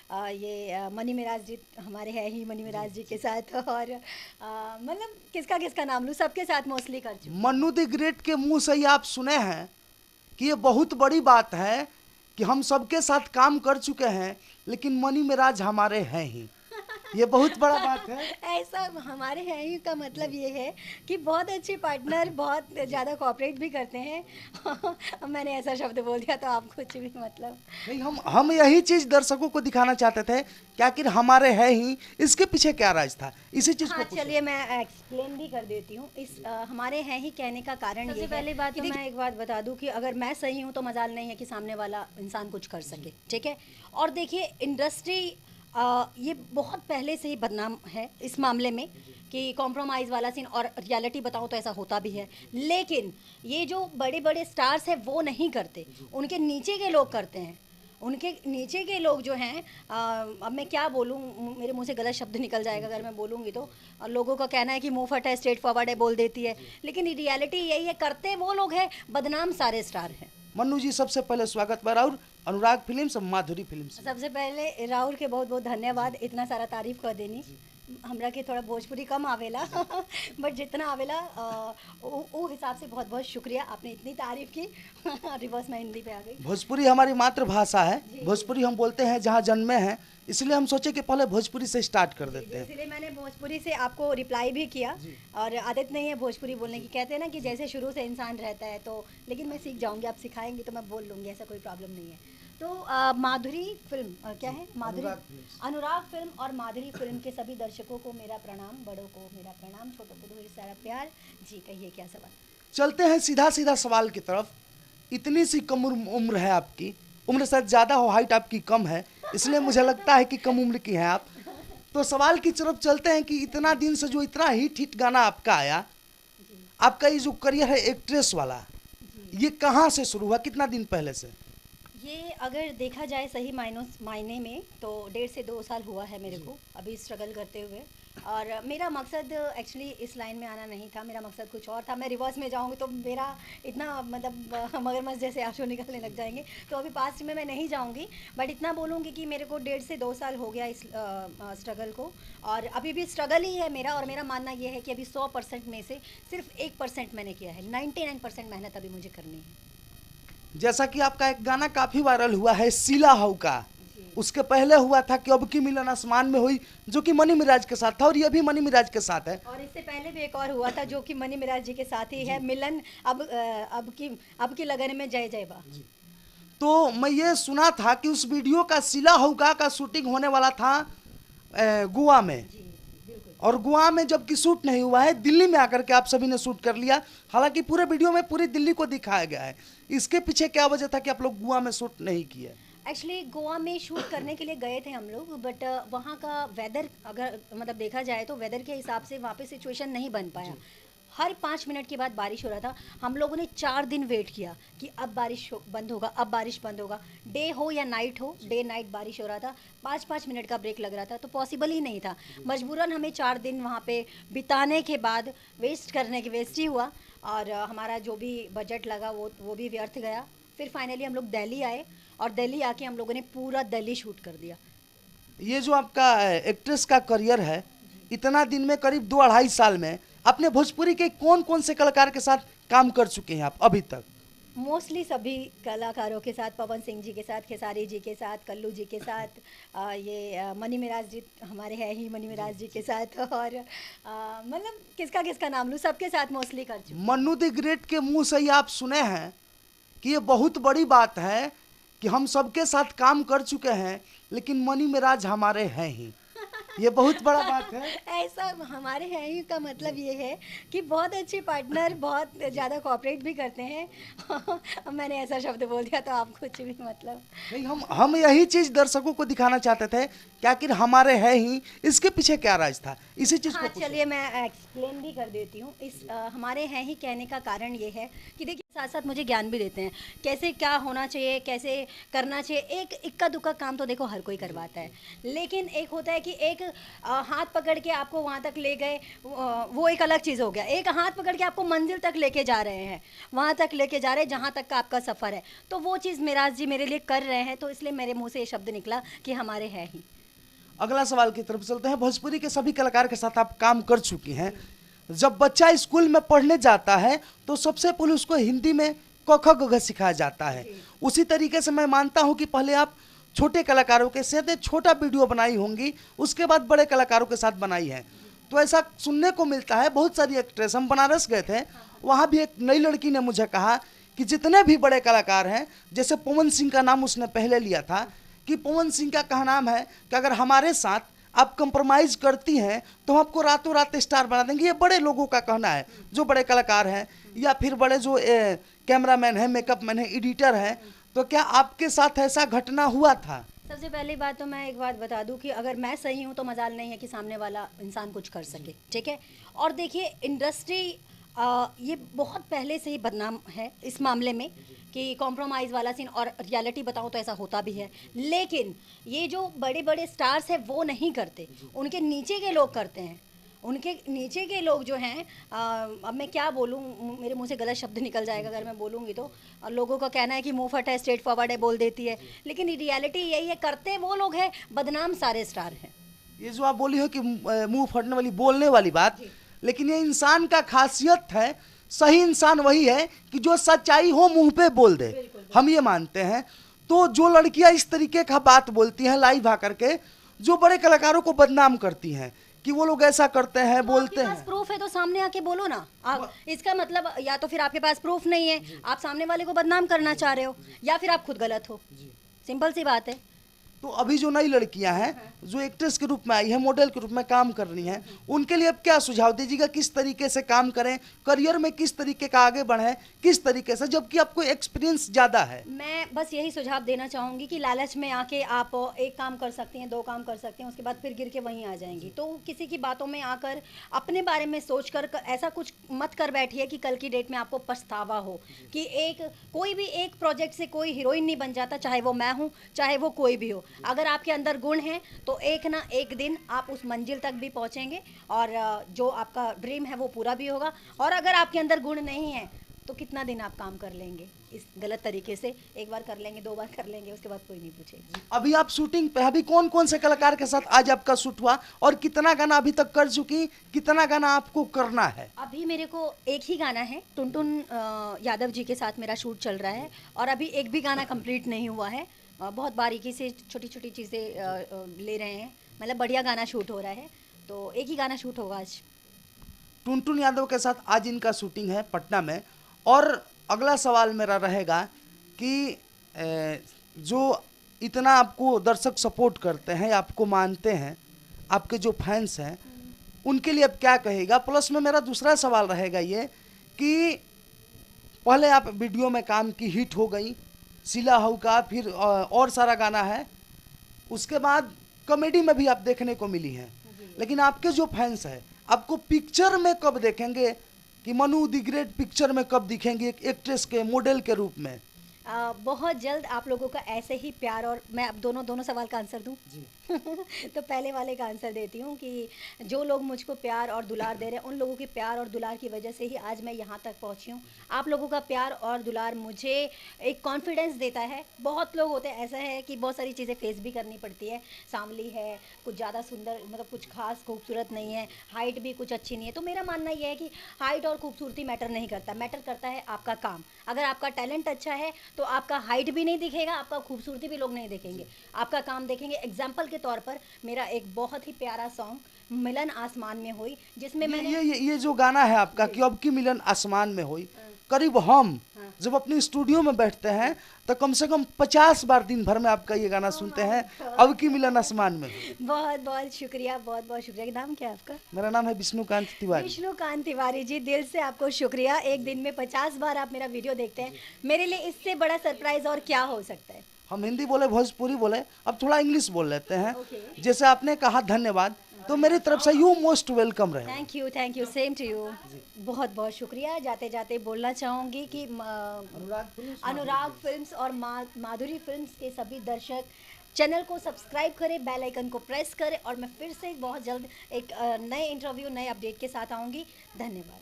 ये मनी मिराज जी हमारे हैं ही मनी मिराज जी के साथ, और मतलब किसका किसका नाम लूँ, सबके साथ मोस्टली कर चुकी। मन्नू द ग्रेट के मुंह से ही आप सुने हैं कि ये बहुत बड़ी बात है कि हम सबके साथ काम कर चुके हैं, लेकिन मनी मिराज हमारे हैं ही। ये बहुत बड़ा बात है। ऐसा हमारे हैं ही का मतलब ये है कि बहुत अच्छे पार्टनर, बहुत ज़्यादा कोऑपरेट भी करते हैं। मैंने ऐसा शब्द बोल दिया तो आप कुछ भी मतलब नहीं, हम यही चीज दर्शकों को दिखाना चाहते थे कि आखिर हमारे हैं ही, इसके पीछे क्या राज था, इसी चीज हाँ को पूछो। चलिए मैं एक्सप्लेन भी कर देती हूँ। इस हमारे हैं ही कहने का कारण ये है। पहली बात तो मैं एक बात बता दूँ कि अगर मैं सही हूँ तो मजाल नहीं है कि सामने वाला इंसान कुछ कर सके, ठीक है। और देखिए इंडस्ट्री ये बहुत पहले से ही बदनाम है इस मामले में कि कॉम्प्रोमाइज़ वाला सीन, और रियलिटी बताऊँ तो ऐसा होता भी है, लेकिन ये जो बड़े बड़े स्टार्स हैं वो नहीं करते, उनके नीचे के लोग करते हैं। उनके नीचे के लोग जो हैं, अब मैं क्या बोलूँ, मेरे मुंह से गलत शब्द निकल जाएगा अगर मैं बोलूँगी तो। लोगों का कहना है कि मुंह फट है, स्ट्रेट फॉरवर्ड है, बोल देती है, लेकिन रियलिटी यही है, करते वो लोग हैं, बदनाम सारे स्टार हैं। मन्नू जी, सबसे पहले स्वागत बा राउर अनुराग फिल्म्स और माधुरी फिल्म्स। सबसे पहले राहुल के बहुत बहुत धन्यवाद इतना सारा तारीफ कर देनी। हमरा के थोड़ा भोजपुरी कम आवेला बट जितना आवेला वो हिसाब से बहुत बहुत शुक्रिया, आपने इतनी तारीफ की। रिवर्स में हिंदी पे आ गई। भोजपुरी हमारी मातृभाषा है, भोजपुरी हम बोलते हैं जहाँ जन्मे हैं, इसलिए हम सोचे कि पहले भोजपुरी से स्टार्ट कर देते हैं। इसलिए मैंने भोजपुरी से आपको रिप्लाई भी किया, और आदत नहीं है भोजपुरी बोलने की, कहते हैं ना कि जैसे शुरू से इंसान रहता है तो, लेकिन मैं सीख जाऊंगी, आप सिखाएंगे तो मैं बोल लूँगी, ऐसा कोई प्रॉब्लम नहीं है। तो माधुरी फिल्म क्या है, माधुरी अनुराग फिल्म और माधुरी फिल्म के सभी दर्शकों को मेरा प्रणाम, बड़ों को मेरा प्रणाम, छोटों को ढेर सारा प्यार। जी कहिए क्या सवाल। चलते हैं सीधा सीधा सवाल की तरफ। इतनी सी कम उम्र है आपकी, उम्र शायद ज़्यादा हो, हाइट आपकी कम है, इसलिए मुझे लगता है कि कम उम्र की हैं आप। तो सवाल की तरफ चलते हैं कि इतना दिन से जो इतना हिट हिट गाना आपका आया, आपका ये जो करियर है एक्ट्रेस वाला, ये कहाँ से शुरू हुआ, कितना दिन पहले से? ये अगर देखा जाए सही मायने में तो 1.5 से 2 साल हुआ है मेरे को अभी स्ट्रगल करते हुए। और मेरा मकसद एक्चुअली इस लाइन में आना नहीं था, मेरा मकसद कुछ और था। मैं रिवर्स में जाऊंगी तो मेरा इतना मतलब मगरमच्छ जैसे आंसू निकलने लग जाएंगे, तो अभी पास्ट में मैं नहीं जाऊंगी, बट इतना बोलूँगी कि मेरे को 1.5 से 2 साल हो गया इस स्ट्रगल को, और अभी भी स्ट्रगल ही है मेरा। और मेरा मानना ये है कि अभी 100% में से सिर्फ 1% मैंने किया है, 99% मेहनत अभी मुझे करनी है। जैसा कि आपका एक गाना काफी वायरल हुआ है सीला हाउ का, उसके पहले हुआ था कि अब की मिलन आसमान में हुई, जो कि मनी मिराज के साथ था, और ये भी मनी मिराज के साथ है। और इससे पहले भी एक और हुआ था जो कि मनी मिराज जी के साथ ही है, मिलन अब की लगन में जय जय बा। तो मैं ये सुना था कि उस वीडियो का सीला हौका का शूटिंग होने वाला था गोवा में, और गोवा में जबकि शूट नहीं हुआ है, दिल्ली में आकर के आप सभी ने शूट कर लिया। हालांकि पूरे वीडियो में पूरी दिल्ली को दिखाया गया है, इसके पीछे क्या वजह था कि आप लोग गोवा में शूट नहीं किए? एक्चुअली गोवा में शूट करने के लिए गए थे हम लोग, बट वहाँ का वेदर अगर मतलब देखा जाए तो वेदर के हिसाब से वहाँ पे सिचुएशन नहीं बन पाया। हर 5 मिनट के बाद बारिश हो रहा था। हम लोगों ने 4 दिन वेट किया कि अब बारिश बंद होगा, अब बारिश बंद होगा, डे हो या नाइट हो, डे नाइट बारिश हो रहा था। 5-5 मिनट का ब्रेक लग रहा था, तो पॉसिबल ही नहीं था। मजबूरन हमें 4 दिन वहाँ पे बिताने के बाद वेस्ट ही हुआ, और हमारा जो भी बजट लगा वो भी व्यर्थ गया। फिर फाइनली हम लोग दिल्ली आए, और दिल्ली आके हम लोगों ने पूरा दिल्ली शूट कर दिया। ये जो आपका एक्ट्रेस का करियर है, इतना दिन में करीब 2-2.5 साल में अपने भोजपुरी के कौन कौन से कलाकार के साथ काम कर चुके हैं आप अभी तक? मोस्टली सभी कलाकारों के साथ, पवन सिंह जी के साथ, खेसारी जी के साथ, कल्लू जी के साथ, ये मनी मिराज जी हमारे हैं ही मनी मिराज जी के साथ, और मतलब किसका किसका नाम लूँ, सबके साथ मोस्टली कर चुकी। मन्नू द ग्रेट के मुंह से ही आप सुने हैं कि ये बहुत बड़ी बात है कि हम सबके साथ काम कर चुके हैं, लेकिन मनी मिराज हमारे हैं ही। ये बहुत बड़ा बात है। ऐसा हमारे हैं ही का मतलब ये है कि बहुत अच्छे पार्टनर, बहुत ज़्यादा कोऑपरेट भी करते हैं। मैंने ऐसा शब्द बोल दिया तो आप कुछ भी मतलब नहीं, हम यही चीज दर्शकों को दिखाना चाहते थे कि आखिर हमारे हैं ही, इसके पीछे क्या राज था, इसी चीज हाँ को चलिए मैं एक्सप्लेन भी कर देती हूँ। इस हमारे हैं ही कहने का कारण ये है कि देखिए साथ साथ मुझे ज्ञान भी देते हैं कैसे क्या होना चाहिए, कैसे करना चाहिए। एक इक्का दुक्का काम तो देखो हर कोई करवाता है, लेकिन एक होता है कि एक हाथ पकड़ के आपको वहाँ तक ले गए, वो एक अलग चीज़ हो गया। एक हाथ पकड़ के आपको मंजिल तक लेके जा रहे हैं, वहाँ तक लेके जा रहे हैं जहाँ तक का आपका सफ़र है, तो वो चीज़ मिराज जी मेरे लिए कर रहे हैं, तो इसलिए मेरे मुँह से ये शब्द निकला कि हमारे है ही। अगला सवाल की तरफ चलते हैं। भोजपुरी के सभी कलाकार के साथ आप काम कर चुकी हैं। जब बच्चा स्कूल में पढ़ने जाता है तो सबसे पहले उसको हिंदी में क ख ग घ सिखाया जाता है। उसी तरीके से मैं मानता हूं कि पहले आप छोटे कलाकारों के साथ एक छोटा वीडियो बनाई होंगी, उसके बाद बड़े कलाकारों के साथ बनाई है। तो ऐसा सुनने को मिलता है। बहुत सारी एक्ट्रेस, हम बनारस गए थे, वहाँ भी एक नई लड़की ने मुझे कहा कि जितने भी बड़े कलाकार हैं, जैसे पवन सिंह का नाम उसने पहले लिया था, कि पवन सिंह का कहना है कि अगर हमारे साथ आप कंप्रोमाइज करती हैं तो हम आपको रातों रात स्टार बना देंगे। ये बड़े लोगों का कहना है, जो बड़े कलाकार हैं या फिर बड़े जो कैमरामैन हैं, मेकअप मैन हैं, एडिटर हैं। तो क्या आपके साथ ऐसा घटना हुआ था? सबसे पहली बात तो मैं एक बात बता दूं कि अगर मैं सही हूं तो मजाल नहीं है कि सामने वाला इंसान कुछ कर सके, ठीक है। और देखिए इंडस्ट्री ये बहुत पहले से ही बदनाम है इस मामले में कि कॉम्प्रोमाइज़ वाला सीन, और रियलिटी बताऊं तो ऐसा होता भी है। लेकिन ये जो बड़े बड़े स्टार्स हैं वो नहीं करते, उनके नीचे के लोग करते हैं। उनके नीचे के लोग जो हैं, अब मैं क्या बोलूं, मेरे मुंह से गलत शब्द निकल जाएगा अगर मैं बोलूँगी तो। लोगों का कहना है कि मुंह फट है, स्ट्रेट फॉरवर्ड है, बोल देती है, लेकिन रियलिटी यही है, करते वो लोग हैं, बदनाम सारे स्टार हैं। ये जो आप बोली हो कि मुंह फटने वाली, बोलने वाली बात, लेकिन ये इंसान का खासियत है। सही इंसान वही है कि जो सच्चाई हो मुंह पे बोल दे, हम ये मानते हैं। तो जो लड़कियां इस तरीके का बात बोलती हैं लाइव आकर के, जो बड़े कलाकारों को बदनाम करती हैं कि वो लोग ऐसा करते हैं, बोलते हैं, प्रूफ है तो सामने आके बोलो ना आप। इसका मतलब या तो फिर आपके पास प्रूफ नहीं है, आप सामने वाले को बदनाम करना चाह रहे हो, या फिर आप खुद गलत हो। सिंपल सी बात है। तो अभी जो नई लड़कियां हैं, जो एक्ट्रेस के रूप में आई है, मॉडल के रूप में काम कर रही हैं, उनके लिए अब क्या सुझाव दीजिएगा? किस तरीके से काम करें, करियर में किस तरीके का आगे बढ़ें, किस तरीके से, जबकि आपको एक्सपीरियंस ज़्यादा है? मैं बस यही सुझाव देना चाहूँगी कि लालच में आके आप एक काम कर सकती हैं, दो काम कर सकते हैं, उसके बाद फिर गिर के वहीं आ जाएंगी। तो किसी की बातों में आकर अपने बारे में सोच कर ऐसा कुछ मत कर बैठिए कि कल की डेट में आपको पछतावा हो कि कोई भी एक प्रोजेक्ट से कोई हीरोइन नहीं बन जाता, चाहे वो मैं हूँ, चाहे वो कोई भी हो। अगर आपके अंदर गुण हैं तो एक ना एक दिन आप उस मंजिल तक भी पहुंचेंगे, और जो आपका ड्रीम है वो पूरा भी होगा। और अगर आपके अंदर गुण नहीं है तो कितना दिन आप काम कर लेंगे इस गलत तरीके से? एक बार कर लेंगे, दो बार कर लेंगे, उसके बाद कोई नहीं पूछेगा। अभी आप शूटिंग पे, अभी कौन कौन से कलाकार के साथ आज आपका शूट हुआ, और कितना गाना अभी तक कर चुकी, कितना गाना आपको करना है? अभी मेरे को एक ही गाना है, टुनटुन यादव जी के साथ मेरा शूट चल रहा है, और अभी एक भी गाना कंप्लीट नहीं हुआ है। बहुत बारीकी से छोटी छोटी चीज़ें ले रहे हैं, मतलब बढ़िया गाना शूट हो रहा है, तो एक ही गाना शूट होगा आज। टुनटुन यादव के साथ आज इनका शूटिंग है पटना में। और अगला सवाल मेरा रहेगा कि जो इतना आपको दर्शक सपोर्ट करते हैं, आपको मानते हैं, आपके जो फैंस हैं, उनके लिए अब क्या कहेगा? प्लस में मेरा दूसरा सवाल रहेगा ये कि पहले आप वीडियो में काम की, हिट हो गई, सिला हऊ का, फिर और सारा गाना है, उसके बाद कॉमेडी में भी आप देखने को मिली हैं, लेकिन आपके जो फैंस हैं आपको पिक्चर में कब देखेंगे, कि मनु द ग्रेट पिक्चर में कब दिखेंगे एक एक्ट्रेस के, मॉडल के रूप में? बहुत जल्द आप लोगों का ऐसे ही प्यार, और मैं अब दोनों सवाल का आंसर दूं जी। तो पहले वाले का आंसर देती हूँ कि जो लोग मुझको प्यार और दुलार दे रहे हैं, उन लोगों के प्यार और दुलार की वजह से ही आज मैं यहाँ तक पहुँची हूँ। आप लोगों का प्यार और दुलार मुझे एक कॉन्फिडेंस देता है। बहुत लोग होते हैं, ऐसा है कि बहुत सारी चीज़ें फेस भी करनी पड़ती है, सांवली है, कुछ ज़्यादा सुंदर, मतलब कुछ खास खूबसूरत नहीं है, हाइट भी कुछ अच्छी नहीं है। तो मेरा मानना यह है कि हाइट और खूबसूरती मैटर नहीं करता, मैटर करता है आपका काम। अगर आपका टैलेंट अच्छा है तो आपका हाइट भी नहीं दिखेगा, आपका खूबसूरती भी लोग नहीं देखेंगे, आपका काम देखेंगे। एग्जाम्पल के तौर पर मेरा एक बहुत ही प्यारा सॉन्ग मिलन आसमान में हुई, जिसमें मैंने ये जो गाना है आपका कि अब की मिलन आसमान में हुई, करीब हम जब अपने स्टूडियो में बैठते हैं तो कम से कम 50 बार दिन भर में आपका ये गाना सुनते हैं, अब की मिलन आसमान में। बहुत बहुत शुक्रिया, बहुत बहुत शुक्रिया। नाम क्या है आपका? मेरा नाम है विष्णुकांत तिवारी। विष्णुकांत तिवारी जी, दिल से आपको शुक्रिया। एक दिन में 50 बार आप मेरा वीडियो देखते हैं, मेरे लिए इससे बड़ा सरप्राइज और क्या हो सकता है। हम हिंदी बोले, भोजपुरी बोले, अब थोड़ा इंग्लिश बोल लेते हैं। जैसे आपने कहा धन्यवाद, तो मेरी तरफ से यू मोस्ट वेलकम रहे। Thank you same to you. बहुत बहुत शुक्रिया। जाते जाते बोलना चाहूँगी कि अनुराग फिल्म्स और माधुरी फिल्म्स के सभी दर्शक चैनल को सब्सक्राइब करें, बेल आइकन को प्रेस करें और मैं फिर से बहुत जल्द एक नए इंटरव्यू नए अपडेट के साथ आऊँगी। धन्यवाद।